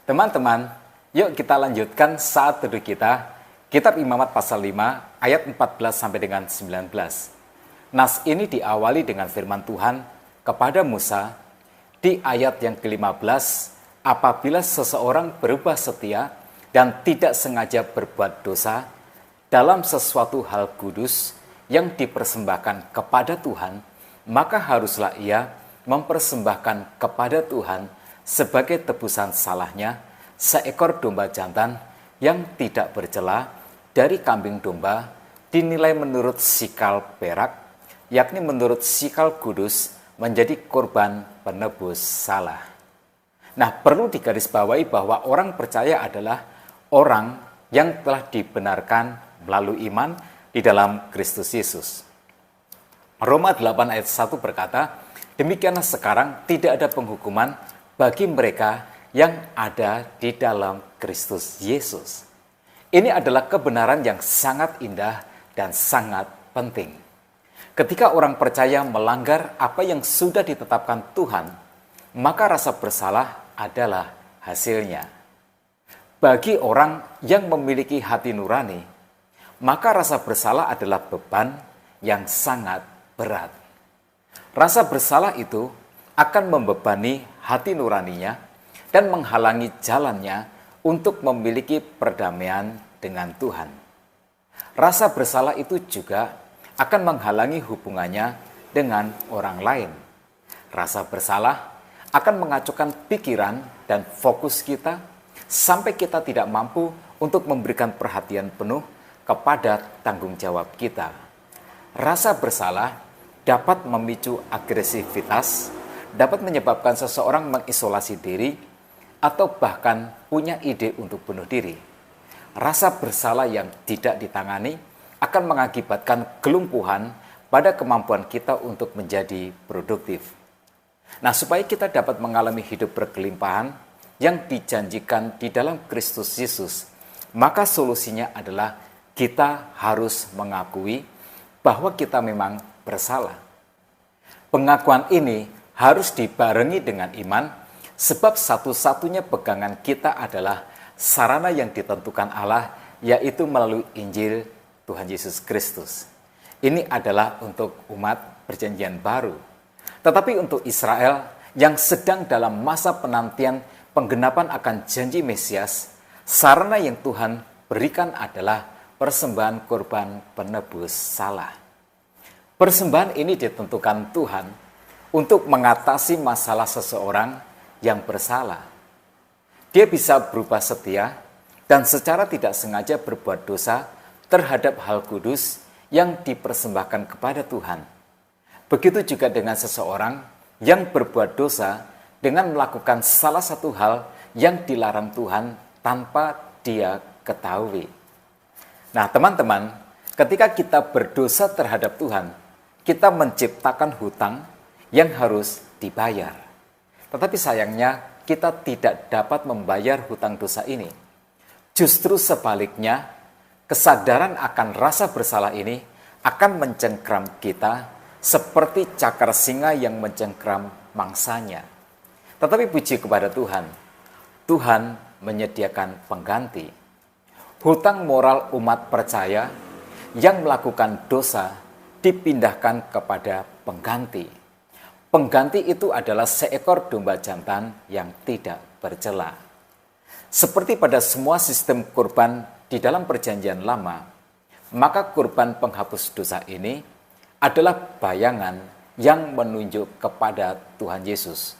Teman-teman, yuk kita lanjutkan saat teduh kita, Kitab Imamat pasal 5 ayat 14 sampai dengan 19. Nas ini diawali dengan firman Tuhan kepada Musa di ayat yang ke-15, apabila seseorang berubah setia dan tidak sengaja berbuat dosa dalam sesuatu hal kudus yang dipersembahkan kepada Tuhan, maka haruslah ia mempersembahkan kepada Tuhan sebagai tebusan salahnya seekor domba jantan yang tidak bercela dari kambing domba, dinilai menurut sikal perak, yakni menurut sikal kudus, menjadi korban penebus salah. Nah, perlu digarisbawahi bahwa orang percaya adalah orang yang telah dibenarkan melalui iman di dalam Kristus Yesus. Roma 8 ayat 1 berkata, demikianlah sekarang tidak ada penghukuman bagi mereka yang ada di dalam Kristus Yesus. Ini adalah kebenaran yang sangat indah dan sangat penting. Ketika orang percaya melanggar apa yang sudah ditetapkan Tuhan, maka rasa bersalah adalah hasilnya. Bagi orang yang memiliki hati nurani, maka rasa bersalah adalah beban yang sangat berat. Rasa bersalah itu akan membebani hati nuraninya dan menghalangi jalannya untuk memiliki perdamaian dengan Tuhan. Rasa bersalah itu juga akan menghalangi hubungannya dengan orang lain. Rasa bersalah akan mengacaukan pikiran dan fokus kita sampai kita tidak mampu untuk memberikan perhatian penuh kepada tanggung jawab kita. Rasa bersalah dapat memicu agresivitas, dapat menyebabkan seseorang mengisolasi diri, atau bahkan punya ide untuk bunuh diri. Rasa bersalah yang tidak ditangani akan mengakibatkan kelumpuhan pada kemampuan kita untuk menjadi produktif. Nah, supaya kita dapat mengalami hidup berkelimpahan yang dijanjikan di dalam Kristus Yesus, maka solusinya adalah kita harus mengakui bahwa kita memang bersalah. Pengakuan ini harus dibarengi dengan iman, sebab satu-satunya pegangan kita adalah sarana yang ditentukan Allah, yaitu melalui Injil Tuhan Yesus Kristus. Ini adalah untuk umat perjanjian baru. Tetapi untuk Israel yang sedang dalam masa penantian penggenapan akan janji Mesias, sarana yang Tuhan berikan adalah persembahan korban penebus salah. Persembahan ini ditentukan Tuhan untuk mengatasi masalah seseorang yang bersalah. Dia bisa berubah setia dan secara tidak sengaja berbuat dosa terhadap hal kudus yang dipersembahkan kepada Tuhan. Begitu juga dengan seseorang yang berbuat dosa dengan melakukan salah satu hal yang dilarang Tuhan tanpa dia ketahui. Nah, teman-teman, ketika kita berdosa terhadap Tuhan, kita menciptakan hutang yang harus dibayar. Tetapi sayangnya, kita tidak dapat membayar hutang dosa ini. Justru sebaliknya, kesadaran akan rasa bersalah ini akan mencengkram kita seperti cakar singa yang mencengkram mangsanya. Tetapi puji kepada Tuhan, Tuhan menyediakan pengganti. Hutang moral umat percaya yang melakukan dosa dipindahkan kepada pengganti. Pengganti itu adalah seekor domba jantan yang tidak bercela. Seperti pada semua sistem kurban di dalam perjanjian lama, maka kurban penghapus dosa ini adalah bayangan yang menunjuk kepada Tuhan Yesus.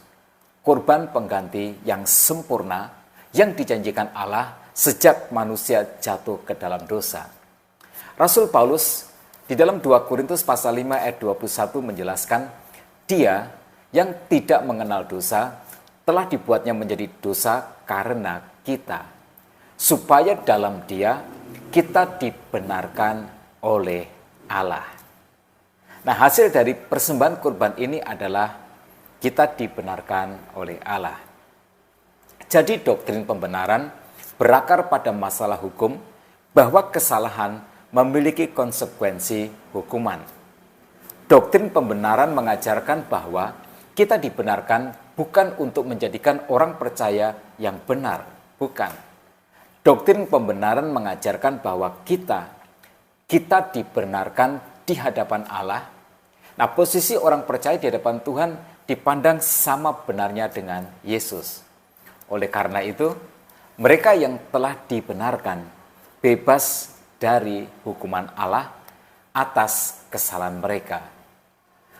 Kurban pengganti yang sempurna yang dijanjikan Allah sejak manusia jatuh ke dalam dosa. Rasul Paulus di dalam 2 Korintus pasal 5 ayat 21 menjelaskan, Dia yang tidak mengenal dosa telah dibuatnya menjadi dosa karena kita, supaya dalam Dia kita dibenarkan oleh Allah. Nah, hasil dari persembahan kurban ini adalah kita dibenarkan oleh Allah. Jadi doktrin pembenaran berakar pada masalah hukum bahwa kesalahan memiliki konsekuensi hukuman. Doktrin pembenaran mengajarkan bahwa kita dibenarkan bukan untuk menjadikan orang percaya yang benar, Bukan. Doktrin pembenaran mengajarkan bahwa kita dibenarkan di hadapan Allah. Nah, posisi orang percaya di hadapan Tuhan dipandang sama benarnya dengan Yesus. Oleh karena itu, mereka yang telah dibenarkan bebas dari hukuman Allah atas kesalahan mereka.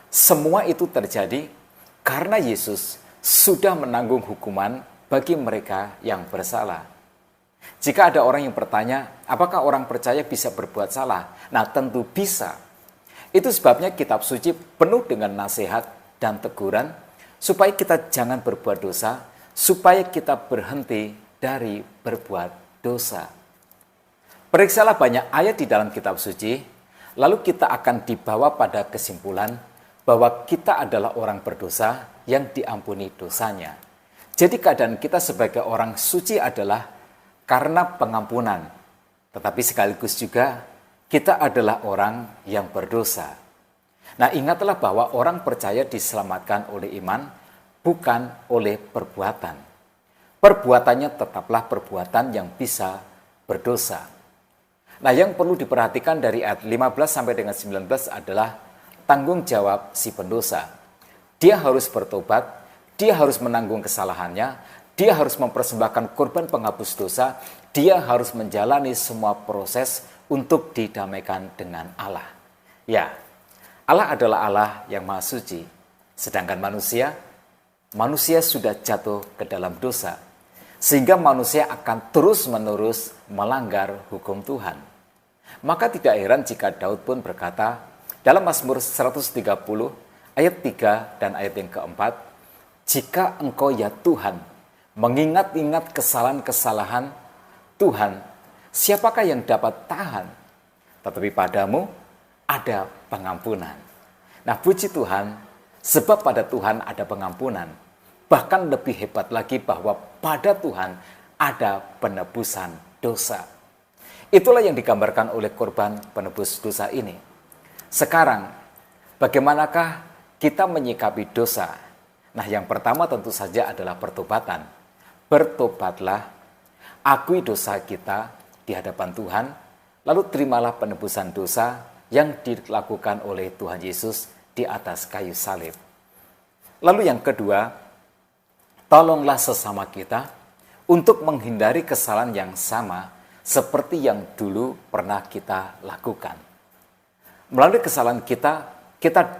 Semua itu terjadi karena Yesus sudah menanggung hukuman bagi mereka yang bersalah. Jika ada orang yang bertanya, apakah orang percaya bisa berbuat salah? Nah, tentu bisa. Itu sebabnya kitab suci penuh dengan nasihat dan teguran supaya kita jangan berbuat dosa, supaya kita berhenti dari berbuat dosa. Periksalah banyak ayat di dalam kitab suci, lalu kita akan dibawa pada kesimpulan bahwa kita adalah orang berdosa yang diampuni dosanya. Jadi keadaan kita sebagai orang suci adalah karena pengampunan, tetapi sekaligus juga kita adalah orang yang berdosa. Nah, ingatlah bahwa orang percaya diselamatkan oleh iman, bukan oleh perbuatan. Perbuatannya tetaplah perbuatan yang bisa berdosa. Nah, yang perlu diperhatikan dari ayat 15 sampai dengan 19 adalah tanggung jawab si pendosa. Dia harus bertobat, dia harus menanggung kesalahannya, dia harus mempersembahkan korban penghapus dosa, dia harus menjalani semua proses untuk didamaikan dengan Allah. Ya, Allah adalah Allah yang maha suci, sedangkan manusia sudah jatuh ke dalam dosa, sehingga manusia akan terus-menerus melanggar hukum Tuhan. Maka tidak heran jika Daud pun berkata dalam Mazmur 130 ayat 3 dan ayat yang keempat, jika engkau ya Tuhan mengingat-ingat kesalahan-kesalahan Tuhan, siapakah yang dapat tahan? Tetapi padamu ada pengampunan. Nah, puji Tuhan, sebab pada Tuhan ada pengampunan. Bahkan lebih hebat lagi bahwa pada Tuhan ada penebusan dosa. Itulah yang digambarkan oleh korban penebus dosa ini. Sekarang, bagaimanakah kita menyikapi dosa? Nah, yang pertama tentu saja adalah pertobatan. Bertobatlah, akui dosa kita di hadapan Tuhan, lalu terimalah penebusan dosa yang dilakukan oleh Tuhan Yesus di atas kayu salib. Lalu yang kedua, tolonglah sesama kita untuk menghindari kesalahan yang sama seperti yang dulu pernah kita lakukan. Melalui kesalahan kita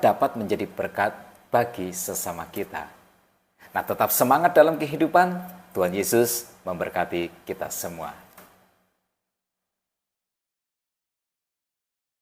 dapat menjadi berkat bagi sesama kita. Nah, tetap semangat dalam kehidupan. Tuhan Yesus memberkati kita semua.